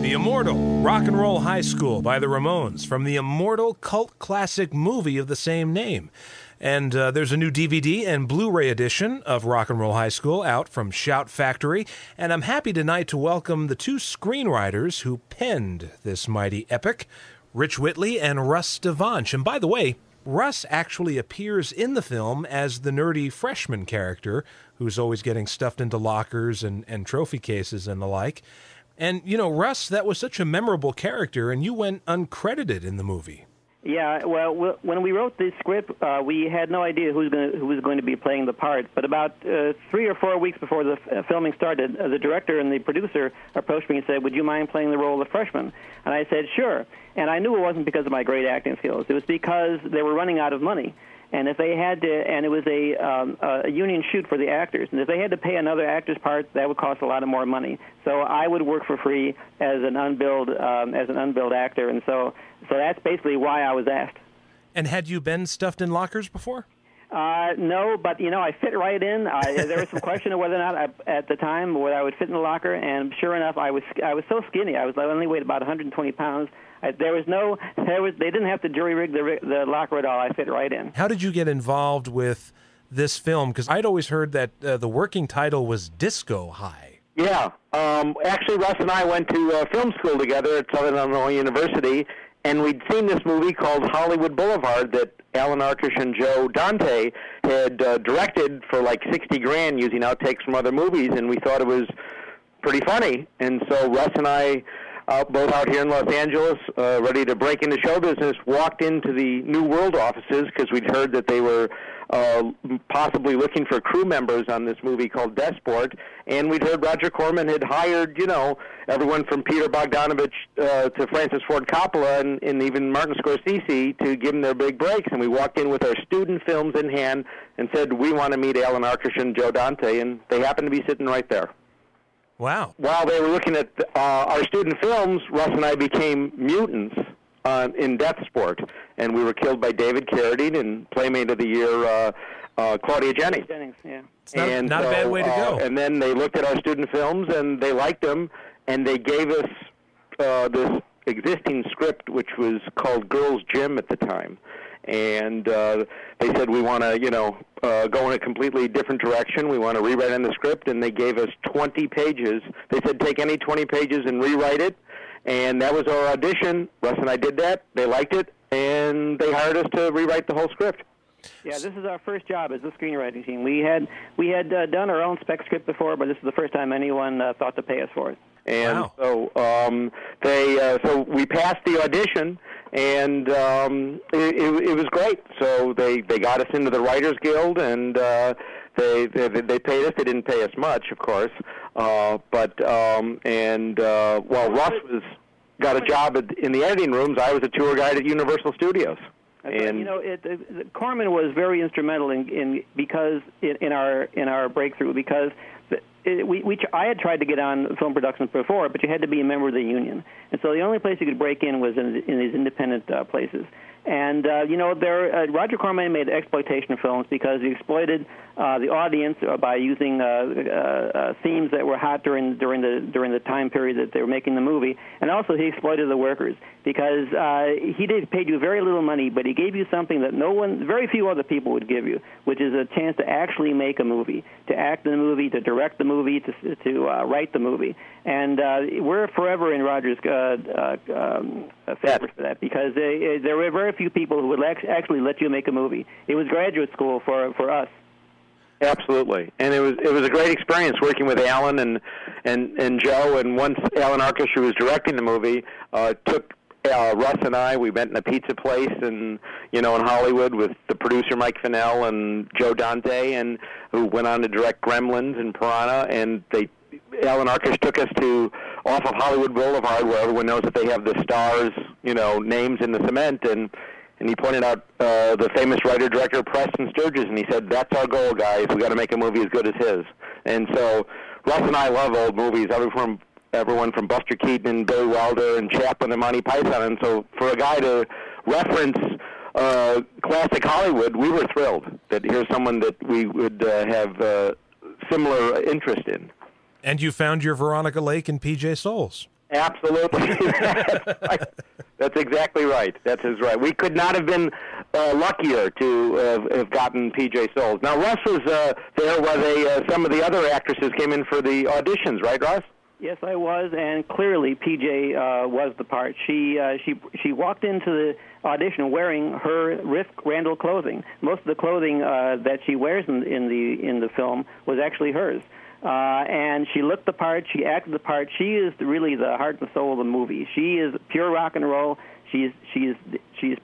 The immortal Rock and Roll High School by the Ramones from the immortal cult classic movie of the same name. And there's a new DVD and Blu-ray edition of Rock and Roll High School out from Shout Factory. And I'm happy tonight to welcome the two screenwriters who penned this mighty epic, Rich Whitley and Russ Dvonch. And by the way, Russ actually appears in the film as the nerdy freshman character who's always getting stuffed into lockers and trophy cases and the like. And, you know, Russ, that was such a memorable character, and you went uncredited in the movie. Yeah, well, when we wrote the script, we had no idea who was going to be playing the part. But about 3 or 4 weeks before the filming started, the director and the producer approached me and said, "Would you mind playing the role of the freshman?" And I said, "Sure." And I knew it wasn't because of my great acting skills. It was because they were running out of money. And if they had to, and it was a union shoot for the actors, and if they had to pay another actor's part, that would cost a lot of more money. So I would work for free as an unbilled actor, and so that's basically why I was asked. And had you been stuffed in lockers before? No, but you know, I fit right in. There was some question of whether or not at the time whether I would fit in the locker, and sure enough, I was so skinny. I only weighed about 120 pounds. They didn't have to jury rig the locker at all. I fit right in. How did you get involved with this film? Because I'd always heard that the working title was Disco High. Yeah. Actually, Russ and I went to film school together at Southern Illinois University, and we'd seen this movie called Hollywood Boulevard that Alan Arkush and Joe Dante had directed for like $60,000 using outtakes from other movies, and we thought it was pretty funny. And so Russ and I, both out here in Los Angeles, ready to break into show business, walked into the New World offices because we'd heard that they were possibly looking for crew members on this movie called Desport, and we'd heard Roger Corman had hired, you know, everyone from Peter Bogdanovich to Francis Ford Coppola and even Martin Scorsese to give them their big breaks. And we walked in with our student films in hand and said, "We want to meet Alan Arkush and Joe Dante," and they happened to be sitting right there. Wow. While they were looking at our student films, Russ and I became mutants in Death Sport, and we were killed by David Carradine and Playmate of the Year Claudia Jennings. Yeah. It's not a bad way to go. And then they looked at our student films, and they liked them, and they gave us this existing script, which was called Girls' Gym at the time. And they said, "We want to, go in a completely different direction. We want to rewrite on the script." And they gave us 20 pages. They said, "Take any 20 pages and rewrite it." And that was our audition. Russ and I did that. They liked it, and they hired us to rewrite the whole script. Yeah, this is our first job as the screenwriting team. We had done our own spec script before, but this is the first time anyone thought to pay us for it. And wow. So we passed the audition, and it was great. So they got us into the Writers Guild, and they paid us. They didn't pay us much, of course, while Russ got a job in the editing rooms, I was a tour guide at Universal Studios. And Corman was very instrumental in our breakthrough, because I had tried to get on film productions before, but you had to be a member of the union, and so the only place you could break in was in these independent places. And Roger Corman made exploitation films because he exploited the audience by using themes that were hot during the time period that they were making the movie, and also he exploited the workers because he paid you very little money, but he gave you something that very few other people would give you, which is a chance to actually make a movie, to act in the movie, to direct the movie, to write the movie. And we're forever in Roger's favor for that, because there were very few people who would actually let you make a movie. It was graduate school for us. Absolutely, and it was a great experience working with Alan and Joe. And once Alan Arkush, who was directing the movie, took Russ and I, we went in a pizza place in Hollywood with the producer Mike Fennell and Joe Dante, and who went on to direct Gremlins and Piranha. And Alan Arkush took us off of Hollywood Boulevard, where everyone knows that they have the stars, names in the cement, and he pointed out the famous writer-director Preston Sturges, and he said, "That's our goal, guys. We got to make a movie as good as his." And so Russ and I love old movies, everyone from Buster Keaton and Billy Wilder and Chaplin and Monty Python. And so for a guy to reference classic Hollywood, we were thrilled that here's someone that we would have similar interest in. And you found your Veronica Lake and PJ Soles. Absolutely. That's exactly right. That's right. We could not have been luckier to have gotten P.J. Soles. Now, Russ was there while some of the other actresses came in for the auditions, right, Russ? Yes, I was, and clearly P.J. Was the part. She walked into the audition wearing her Riff Randall clothing. Most of the clothing that she wears in the film was actually hers. And she looked the part. She acted the part. She is really the heart and soul of the movie. She is pure rock and roll. She's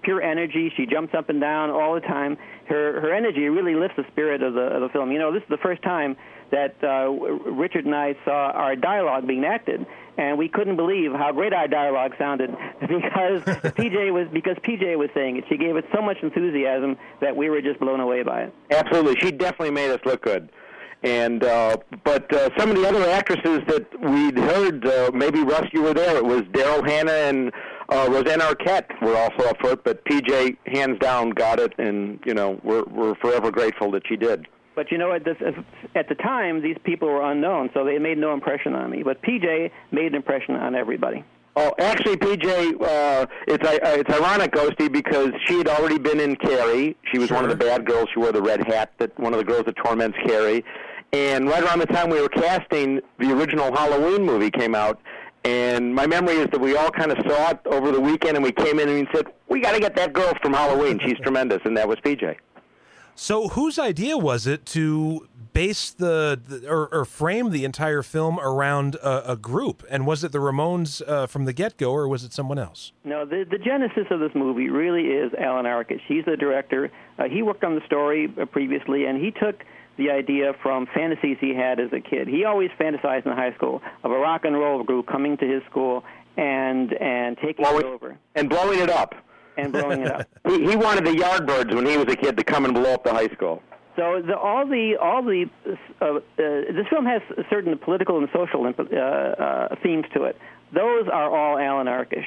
pure energy. She jumps up and down all the time. Her energy really lifts the spirit of the film. You know, this is the first time that Richard and I saw our dialogue being acted, and we couldn't believe how great our dialogue sounded because PJ was saying it. She gave it so much enthusiasm that we were just blown away by it. Absolutely, she definitely made us look good. And but some of the other actresses that we'd heard, maybe Russ, you were there. It was Daryl Hannah and Roseanne Arquette were also up for it, but PJ hands down got it, and you know we're forever grateful that she did. But you know, at the time, these people were unknown, so they made no impression on me. But PJ made an impression on everybody. Oh, actually, PJ, it's ironic, Ghosty, because she had already been in Carrie. She was one of the bad girls. She wore the red hat, one of the girls that torments Carrie. And right around the time we were casting, the original Halloween movie came out. And my memory is that we all kind of saw it over the weekend, and we came in and we said, we got to get that girl from Halloween. She's tremendous, and that was PJ. So whose idea was it to base or frame the entire film around a group? And was it the Ramones from the get-go, or was it someone else? No, the genesis of this movie really is Alan Arkush. He's the director. He worked on the story previously, and he took the idea from fantasies he had as a kid. He always fantasized in high school of a rock and roll group coming to his school and taking it over. And blowing it up. And blowing it up. He wanted the Yardbirds when he was a kid to come and blow up the high school. So this film has certain political and social themes to it. Those are all Alan Arkush.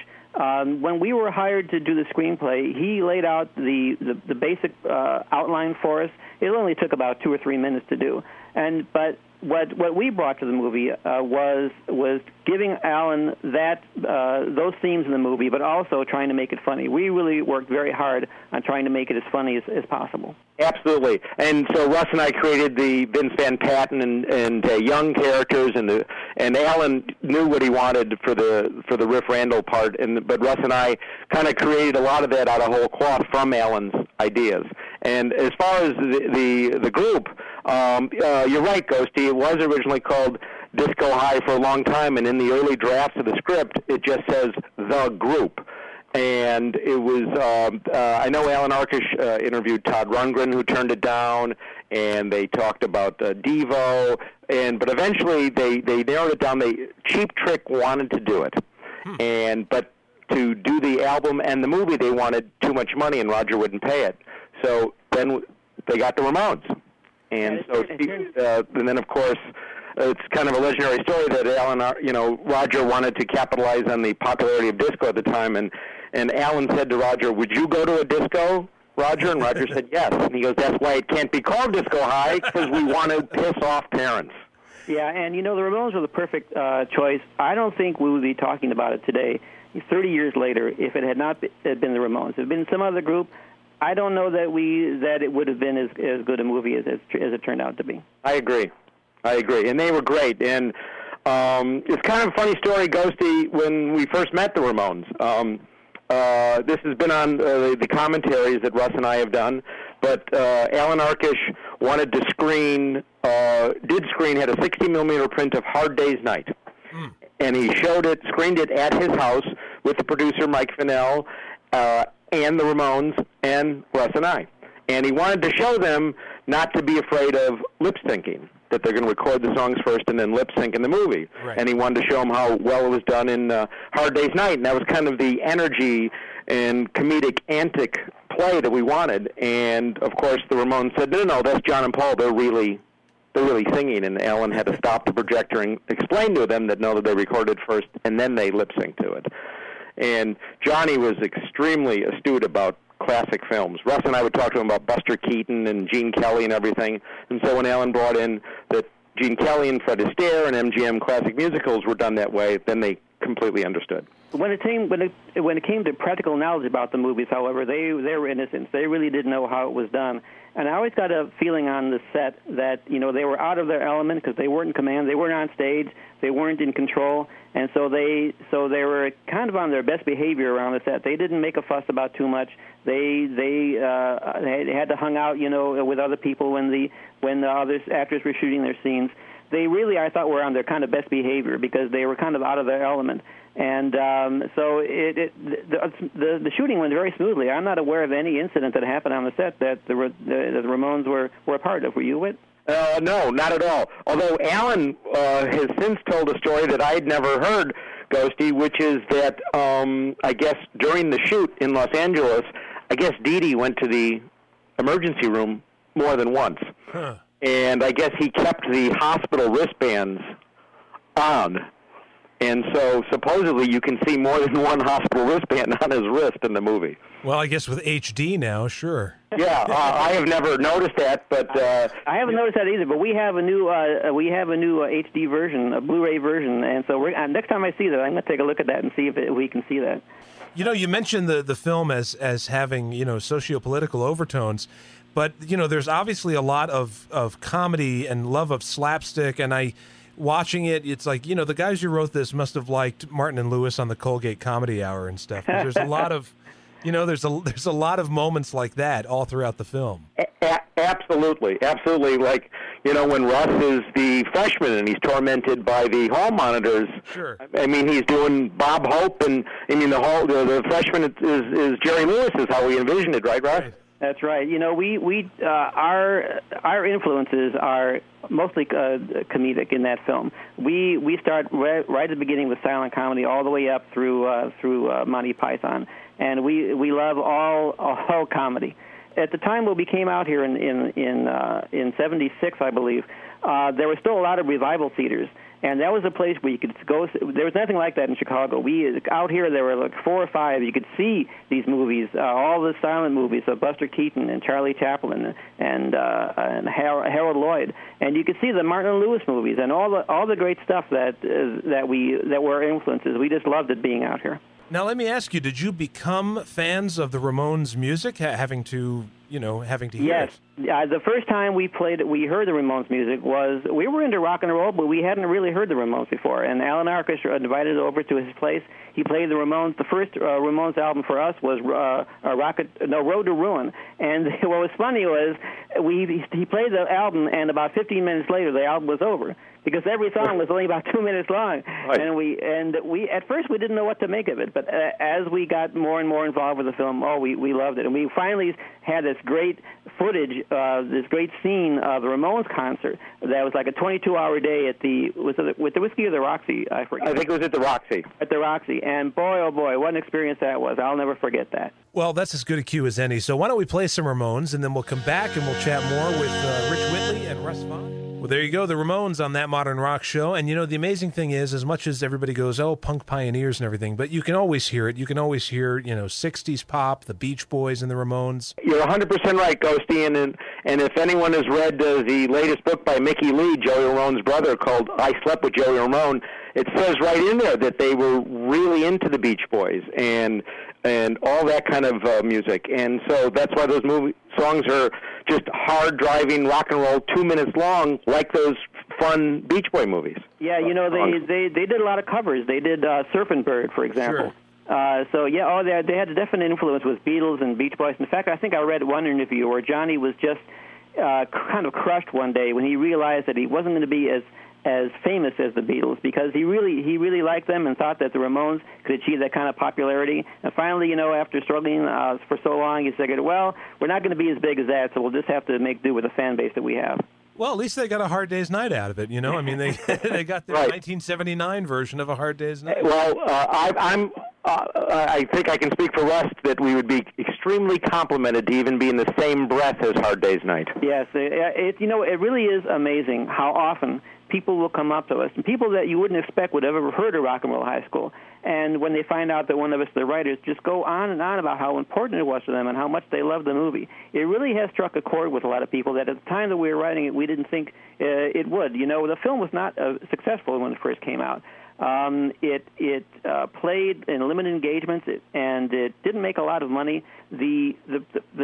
When we were hired to do the screenplay, he laid out the basic outline for us. It only took about 2 or 3 minutes to do. But what we brought to the movie was giving Alan those themes in the movie, but also trying to make it funny. We really worked very hard on trying to make it as funny as possible. Absolutely. And so Russ and I created the Vince Van Patten and young characters, and Alan knew what he wanted for the Riff Randall part, but Russ and I kind of created a lot of that out of whole cloth from Alan's ideas. And as far as the group, you're right, Ghosty. It was originally called Disco High for a long time, and in the early drafts of the script, it just says The Group. And it was, I know Alan Arkush interviewed Todd Rundgren, who turned it down, and they talked about Devo, but eventually they narrowed it down. Cheap Trick wanted to do it, but to do the album and the movie, they wanted too much money, and Roger wouldn't pay it. So then they got the Ramones. And and then, of course, it's kind of a legendary story that Roger wanted to capitalize on the popularity of disco at the time, and Alan said to Roger, "Would you go to a disco, Roger?" And Roger said yes. And he goes, "That's why it can't be called Disco High, because we want to piss off parents." Yeah, and the Ramones were the perfect choice. I don't think we would be talking about it today, 30 years later, if it had not been the Ramones. If it had been some other group, I don't know that it would have been as good a movie as it turned out to be. I agree, and they were great. And it's kind of a funny story, Ghosty. When we first met the Ramones, this has been on the commentaries that Russ and I have done. But Alan Arkush wanted to had a 60mm print of Hard Day's Night, and he screened it at his house with the producer Mike Fennell. And the Ramones and Russ and I. And he wanted to show them not to be afraid of lip-syncing, that they're going to record the songs first and then lip-sync in the movie. Right. And he wanted to show them how well it was done in Hard Day's Night. And that was kind of the energy and comedic antic play that we wanted. And, of course, the Ramones said, no, that's John and Paul. They're really singing. And Alan had to stop the projector and explain to them that, no, that they recorded first and then they lip-synced to it. And Johnny was extremely astute about classic films. Russ and I would talk to him about Buster Keaton and Gene Kelly and everything. And so when Alan brought in that Gene Kelly and Fred Astaire and MGM classic musicals were done that way, then they completely understood. When it came to practical knowledge about the movies, however, they were innocents. They really didn't know how it was done. And I always got a feeling on the set that, you know, they were out of their element because they weren't in command. They weren't on stage. They weren't in control. And so they were kind of on their best behavior around the set. They didn't make a fuss about too much. They had to hang out, you know, with other people when the other actors were shooting their scenes. They really, I thought, were on their kind of best behavior because they were kind of out of their element. And so the shooting went very smoothly. I'm not aware of any incident that happened on the set that the Ramones were a part of. Were you, Whit? No, not at all. Although Alan has since told a story that I'd never heard, Ghosty, which is that I guess during the shoot in Los Angeles, I guess Dee Dee went to the emergency room more than once. Huh. And I guess he kept the hospital wristbands on. And so supposedly you can see more than one hospital wristband on his wrist in the movie. Well, I guess with HD now, sure. Yeah, I have never noticed that, but I haven't noticed that either. But we have a new HD version, a Blu-ray version, and so next time I see that, I'm going to take a look at that and see if we can see that. You know, you mentioned the film as having, you know, socio-political overtones, but you know, there's obviously a lot of comedy and love of slapstick, and watching it, it's like, you know, the guys who wrote this must have liked Martin and Lewis on the Colgate Comedy Hour and stuff. There's a lot of, you know, there's a lot of moments like that all throughout the film. Absolutely. Like, you know, when Russ is the freshman and he's tormented by the hall monitors. Sure. I mean, he's doing Bob Hope, and I mean the freshman is Jerry Lewis is how we envisioned it, right, Russ? Right. That's right. You know, our influences are mostly comedic in that film. We start right at the beginning with silent comedy all the way up through Monty Python, and we love all comedy. At the time when we came out here in '76, I believe, there were still a lot of revival theaters. And that was a place where you could go. There was nothing like that in Chicago. Out here, there were like 4 or 5. You could see these movies, all the silent movies of Buster Keaton and Charlie Chaplin and Harold Lloyd, and you could see the Martin and Lewis movies and all the great stuff that were influences. We just loved it being out here. Now, let me ask you: did you become fans of the Ramones' music, having to hear yes. it? The first time we heard the Ramones music was, we were into rock and roll, but we hadn't really heard the Ramones before. And Alan Arkush invited us over to his place. He played the Ramones. The first Ramones album for us was Road to Ruin. And what was funny was he played the album, and about 15 minutes later, the album was over, because every song was only about 2 minutes long. Right. And we at first we didn't know what to make of it, but as we got more and more involved with the film, we loved it. And we finally had this great footage, this great scene of the Ramones concert that was like a 22-hour day at with the Whiskey or the Roxy, I forget. I think it was at the Roxy. At the Roxy, and boy, oh boy, what an experience that was. I'll never forget that. Well, that's as good a cue as any. So why don't we play some Ramones, and then we'll come back and we'll chat more with Rich Whitley and Russ Dvonch. Well, there you go, the Ramones on That Modern Rock Show. And, you know, the amazing thing is, as much as everybody goes, oh, punk pioneers and everything, but you can always hear it. You can always hear, 60s pop, the Beach Boys and the Ramones. You're 100% right, Ghosty. And if anyone has read the latest book by Mickey Lee, Joey Ramone's brother, called I Slept with Joey Ramone, it says right in there that they were really into the Beach Boys and all that kind of music. And so that's why those songs are just hard-driving rock and roll, 2 minutes long, like those fun Beach Boy movies. Yeah, they did a lot of covers. They did Surfin' Bird, for example. Sure. They had a definite influence with Beatles and Beach Boys. In fact, I think I read one interview where Johnny was just kind of crushed one day when he realized that he wasn't going to be as famous as the Beatles, because he really liked them and thought that the Ramones could achieve that kind of popularity. And finally, after struggling for so long, he said, well, we're not going to be as big as that, so we'll just have to make do with the fan base that we have. Well, at least they got A Hard Day's Night out of it, I mean, they got their right. 1979 version of A Hard Day's Night. Well, I think I can speak for Russ that we would be extremely complimented to even be in the same breath as Hard Day's Night. Yes, it really is amazing how often people will come up to us, and people that you wouldn't expect would have ever heard of Rock and Roll High School. And when they find out that one of us, the writers, just go on and on about how important it was to them and how much they loved the movie. It really has struck a chord with a lot of people that at the time that we were writing it, we didn't think it would. The film was not successful when it first came out. It played in limited engagements, and it didn't make a lot of money. The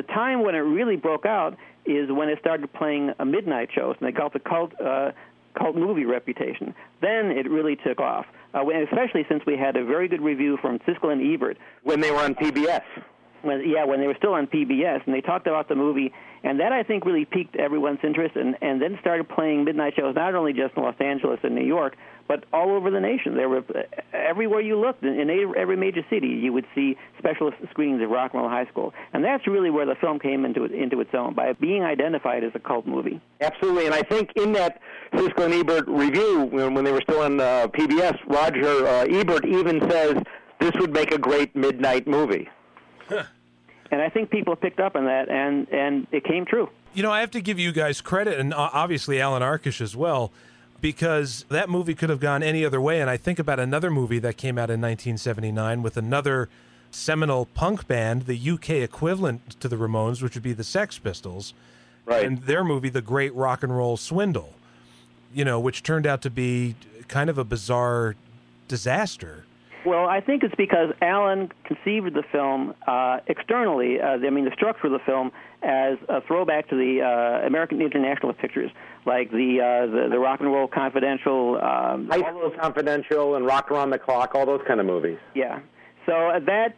time when it really broke out is when it started playing midnight shows, and they got the cult movie reputation. Then it really took off, especially since we had a very good review from Siskel and Ebert. When they were on PBS. When they were still on PBS, and they talked about the movie, and that, I think, really piqued everyone's interest, and then started playing midnight shows, not only just in Los Angeles and New York, but all over the nation. There were everywhere you looked, in every major city, you would see special screenings of Rock and Roll High School, and that's really where the film came into its own, by being identified as a cult movie. Absolutely, and I think in that Siskel and Ebert review, when they were still on PBS, Roger Ebert even says this would make a great midnight movie. And I think people picked up on that, and it came true. You know, I have to give you guys credit, and obviously Alan Arkush as well, because that movie could have gone any other way. And I think about another movie that came out in 1979 with another seminal punk band, the UK equivalent to the Ramones, which would be the Sex Pistols, right, and their movie, The Great Rock and Roll Swindle, you know, which turned out to be kind of a bizarre disaster. Well, I think it's because Alan conceived the film externally, the structure of the film, as a throwback to the American International Pictures, like the Rock and Roll Confidential. High School Confidential and Rock Around the Clock, all those kind of movies. Yeah. So that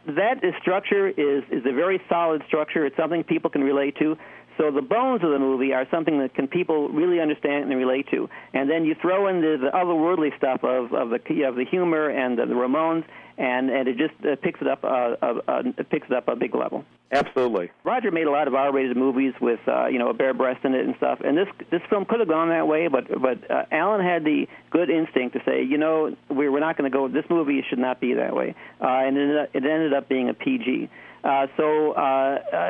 structure is a very solid structure. It's something people can relate to. So the bones of the movie are something that people really understand and relate to. And then you throw in the otherworldly stuff of the humor and the Ramones, and it just picks it up a big level. Absolutely. Roger made a lot of R-rated movies with a bare breast in it and stuff, and this film could have gone that way, but Alan had the good instinct to say, we're not going to go. This movie should not be that way, and it ended up being a PG. So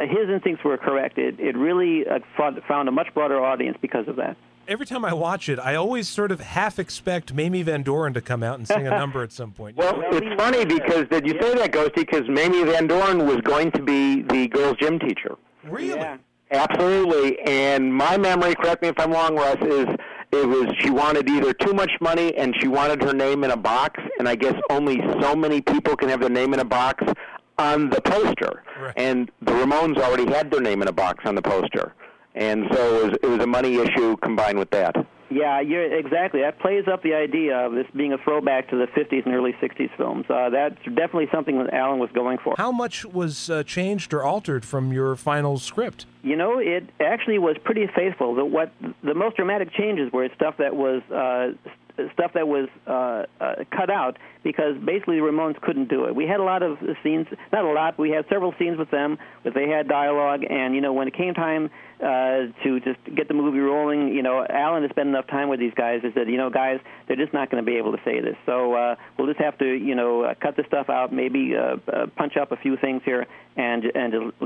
his instincts were correct. It really found a much broader audience because of that. Every time I watch it, I always sort of half expect Mamie Van Doren to come out and sing a number at some point. Well, it's funny because, did you say that, Ghosty? Because Mamie Van Doren was going to be the girls' gym teacher. Really? Yeah. Absolutely. And my memory, correct me if I'm wrong, Russ, is she wanted either too much money and she wanted her name in a box, and I guess only so many people can have their name in a box on the poster. Right. And the Ramones already had their name in a box on the poster. And so it was a money issue combined with that. Yeah, exactly. That plays up the idea of this being a throwback to the 50s and early 60s films. That's definitely something that Alan was going for. How much was changed or altered from your final script? It actually was pretty faithful. The most dramatic changes were stuff that was cut out because basically the Ramones couldn't do it. We had a lot of scenes, not a lot, we had several scenes with them, but they had dialogue, and, when it came time to just get the movie rolling, Alan had spent enough time with these guys and said, guys, they're just not going to be able to say this. So we'll just have to, cut this stuff out, maybe punch up a few things here, and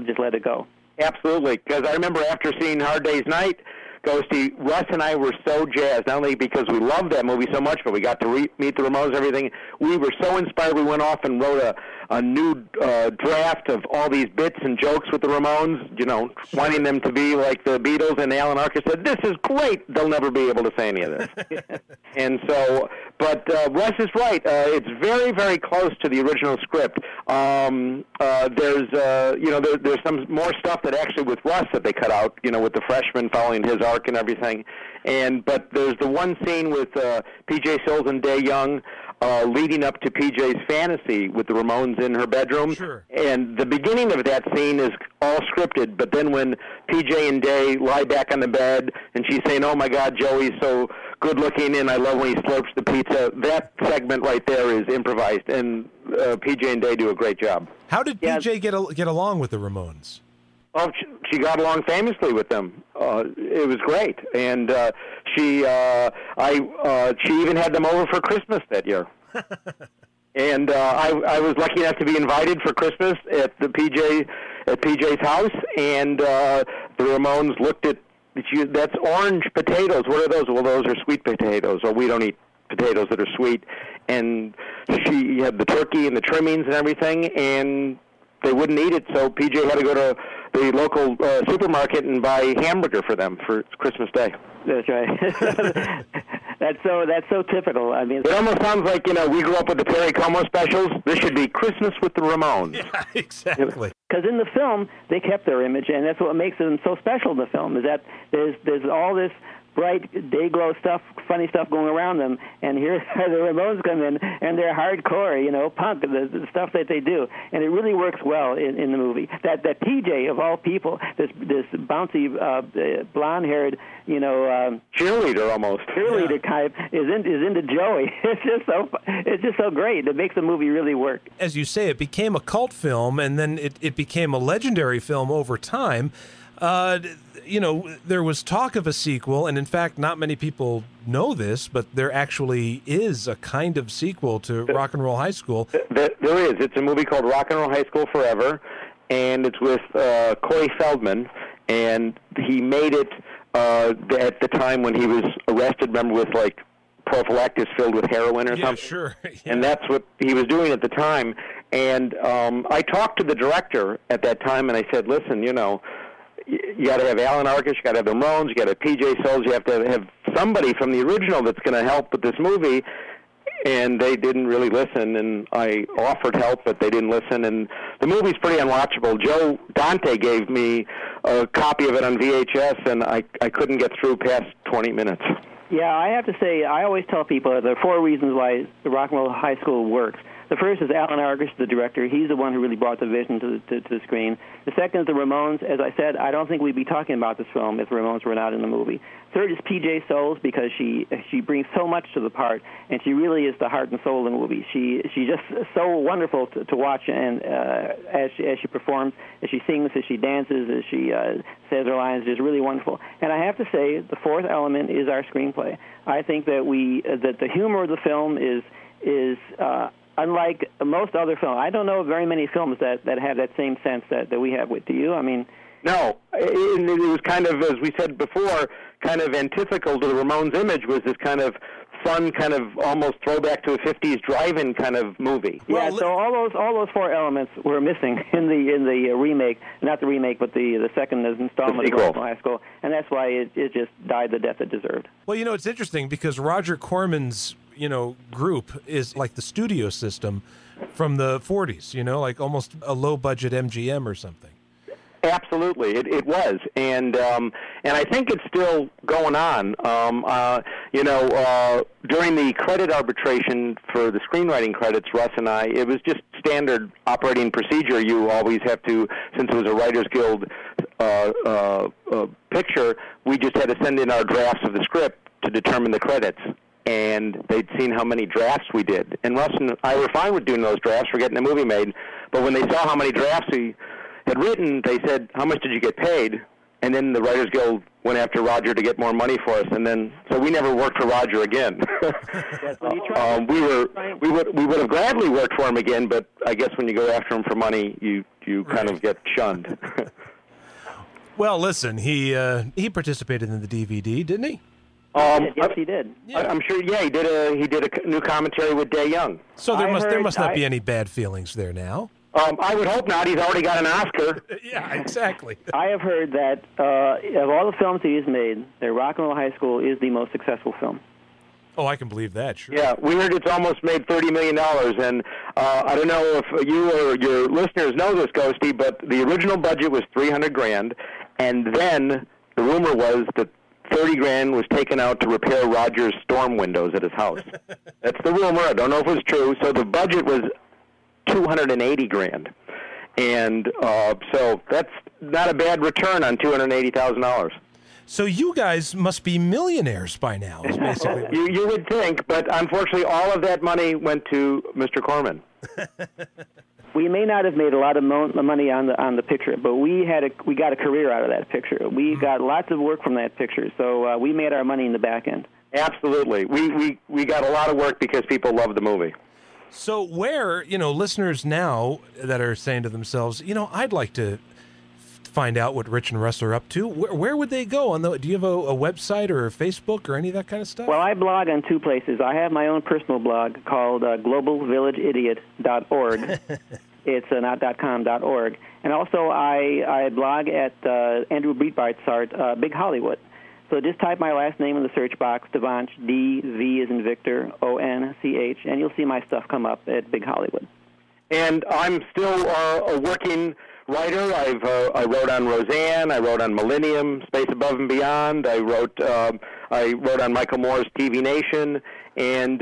just let it go. Absolutely, because I remember after seeing Hard Day's Night, Ghosty, Russ and I were so jazzed, not only because we loved that movie so much, but we got to meet the Ramones and everything. We were so inspired, we went off and wrote a new draft of all these bits and jokes with the Ramones, wanting them to be like the Beatles, and Alan Arkush said, this is great, they'll never be able to say any of this. And so, but Russ is right, it's very, very close to the original script. There's some more stuff that actually with Russ that they cut out, with the freshman following his arc and everything. But there's the one scene with P.J. Soles and Day Young leading up to P.J.'s fantasy with the Ramones in her bedroom. Sure. And the beginning of that scene is all scripted, but then when P.J. and Day lie back on the bed and she's saying, oh, my God, Joey's so good-looking and I love when he slurps the pizza, that segment right there is improvised, and P.J. and Day do a great job. How did P.J. get along with the Ramones? Oh, she got along famously with them. It was great, and she even had them over for Christmas that year. And I was lucky enough to be invited for Christmas at PJ's house, and the Ramones looked at that's orange potatoes. What are those? Well, those are sweet potatoes. Or we don't eat potatoes that are sweet. And she had the turkey and the trimmings and everything, and they wouldn't eat it, so PJ had to go to the local supermarket and buy hamburger for them for Christmas Day. That's right. That's so typical. I mean, it almost sounds like, we grew up with the Perry Como specials. This should be Christmas with the Ramones. Yeah, exactly. Because in the film, they kept their image, and that's what makes them so special in the film, is that there's all this bright day-glow stuff, funny stuff going around them, and here the Ramones come in, and they're hardcore, punk, the stuff that they do, and it really works well in the movie. That PJ, of all people, this bouncy, blonde-haired, cheerleader almost. Cheerleader type is into Joey. It's just so great. It makes the movie really work. As you say, it became a cult film, and then it became a legendary film over time. There was talk of a sequel, and in fact, not many people know this, but there actually is a kind of sequel to Rock and Roll High School. There is. It's a movie called Rock and Roll High School Forever, and it's with Corey Feldman, and he made it at the time when he was arrested, remember, with prophylactis filled with heroin or something? Sure. Yeah. And that's what he was doing at the time. And I talked to the director at that time, and I said, listen, you got to have Alan Arkush, you got to have the Ramones, you got to have PJ Soles, you have to have somebody from the original that's going to help with this movie. And they didn't really listen, and I offered help, but they didn't listen. And the movie's pretty unwatchable. Joe Dante gave me a copy of it on VHS, and I couldn't get through past 20 minutes. Yeah, I have to say, I always tell people there are 4 reasons why the Rock and Roll High School works. The first is Alan Arkush, the director. He's the one who really brought the vision to the screen. The second is the Ramones. As I said, I don't think we'd be talking about this film if the Ramones were not in the movie. Third is PJ Soles, because she brings so much to the part, and she really is the heart and soul of the movie. She's just so wonderful to watch, and as she performs, as she sings, as she dances, as she says her lines, is really wonderful. And I have to say, the fourth element is our screenplay. I think that that the humor of the film is unlike most other films. I don't know of very many films that have that same sense that we have with. Do you? I mean... No. It was kind of, as we said before, kind of antithetical to the Ramones' image, was this kind of fun, kind of almost throwback to a 50s drive-in kind of movie. Yeah, so all those 4 elements were missing in the remake, not the remake, but the second installment of Rock and Roll High School, and that's why it just died the death it deserved. Well, it's interesting because Roger Corman's group is like the studio system from the 40s, like almost a low-budget MGM or something. Absolutely, it was, and I think it's still going on. During the credit arbitration for the screenwriting credits, Russ and I, it was just standard operating procedure. You always have to, since it was a Writers Guild picture, we just had to send in our drafts of the script to determine the credits. And they'd seen how many drafts we did. And Russ and I were fine with doing those drafts for getting the movie made. But when they saw how many drafts we had written, they said, how much did you get paid? And then the Writers Guild went after Roger to get more money for us. And then, so we never worked for Roger again. We would have gladly worked for him again, but I guess when you go after him for money, you kind of get shunned. Well, listen, he participated in the DVD, didn't he? Yes, he did. Yeah. I'm sure. Yeah, he did a new commentary with Day Young. So there must not be any bad feelings there now. I would hope not. He's already got an Oscar. Yeah, exactly. I have heard that of all the films he has made, that Rock and Roll High School is the most successful film. Oh, I can believe that. Sure. Yeah, we heard it's almost made $30 million, and I don't know if you or your listeners know this, Ghosty, but the original budget was $300,000, and then the rumor was that $30,000 was taken out to repair Roger's storm windows at his house. That's the rumor. I don't know if it was true. So the budget was $280,000, and so that's not a bad return on $280,000. So you guys must be millionaires by now, is basically. You would think, but unfortunately, all of that money went to Mr. Corman. We may not have made a lot of money on the picture, but we got a career out of that picture. We got lots of work from that picture, so we made our money in the back end. Absolutely, we got a lot of work because people love the movie. So where listeners now that are saying to themselves, I'd like to find out what Rich and Russ are up to, where would they go? Do you have a website or Facebook or any of that kind of stuff? Well, I blog on 2 places. I have my own personal blog called globalvillageidiot.org. It's not .com, .org. And also I blog at Andrew Breitbart's site, Big Hollywood. So just type my last name in the search box, Dvonch, D-V as in Victor, O-N-C-H, and you'll see my stuff come up at Big Hollywood. And I'm still a working writer. I wrote on Roseanne. I wrote on Millennium, Space Above and Beyond. I wrote on Michael Moore's TV Nation, and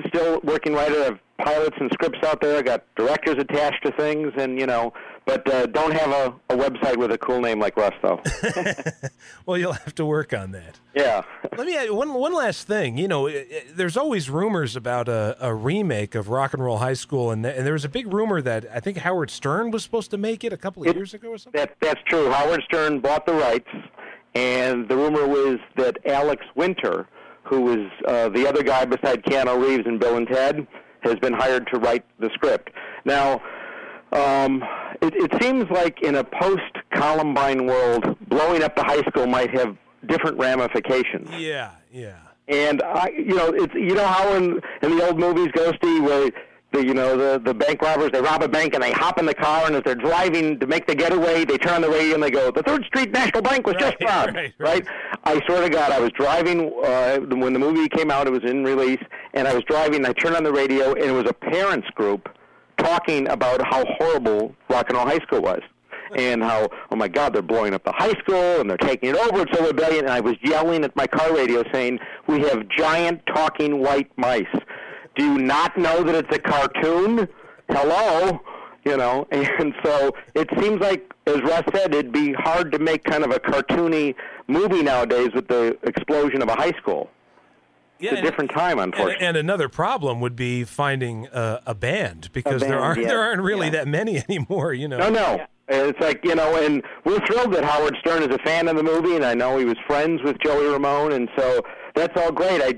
still working writer. I have pilots and scripts out there. I got directors attached to things, and but don't have a website with a cool name like Russ, though. Well, you'll have to work on that. Yeah. Let me add one last thing. There's always rumors about a remake of Rock and Roll High School, and there was a big rumor that I think Howard Stern was supposed to make it a couple of years ago or something. That's true. Howard Stern bought the rights, and the rumor was that Alex Winter, who was the other guy beside Keanu Reeves in Bill and Ted, has been hired to write the script. Now, it seems like in a post-Columbine world, blowing up the high school might have different ramifications. Yeah. And it's how in the old movies, Ghosty, where the bank robbers, they rob a bank and they hop in the car, and as they're driving to make the getaway, they turn on the radio and they go, "The 3rd Street National Bank was just robbed." Right? I swear to God, I was driving when the movie came out. It was in release, and I was driving. And I turned on the radio, and it was a parents group talking about how horrible Rock and Roll High School was, and how, oh my God, they're blowing up the high school and they're taking it over. It's so rebellion. And I was yelling at my car radio saying, "We have giant talking white mice. Do you not know that it's a cartoon? Hello?" And so it seems like, as Russ said, it'd be hard to make kind of a cartoony movie nowadays with the explosion of a high school. Yeah, it's a different time, unfortunately. And another problem would be finding a band, because there aren't really that many anymore. No. Yeah. It's like, and we're thrilled that Howard Stern is a fan of the movie, and I know he was friends with Joey Ramone, and so that's all great. Where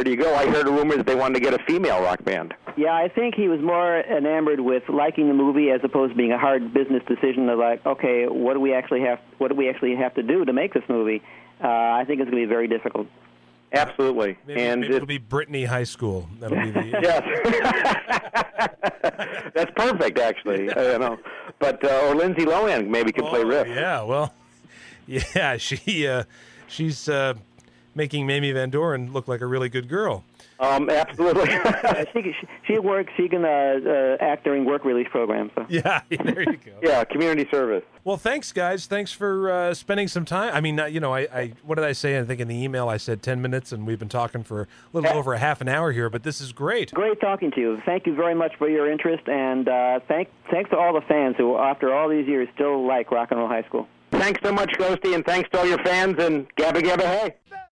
do you go? I heard a rumor that they wanted to get a female rock band. Yeah, I think he was more enamored with liking the movie as opposed to being a hard business decision of like, okay, what do we actually have to do to make this movie? I think it's going to be very difficult. Absolutely. Maybe it'll be Brittany High School. That'll be the Yes. That's perfect, actually. But or Lindsay Lohan maybe could play Riff. Yeah, well, yeah, she's making Mamie Van Doren look like a really good girl. Absolutely. She can act during work release programs. So. Yeah, there you go. Yeah, community service. Well, thanks, guys. Thanks for spending some time. I mean, I what did I say? I think in the email I said 10 minutes, and we've been talking for a little over a half an hour here, but this is great. Great talking to you. Thank you very much for your interest, and thanks to all the fans who, after all these years, still like Rock and Roll High School. Thanks so much, Ghosty, and thanks to all your fans, and Gabba Gabba Hey.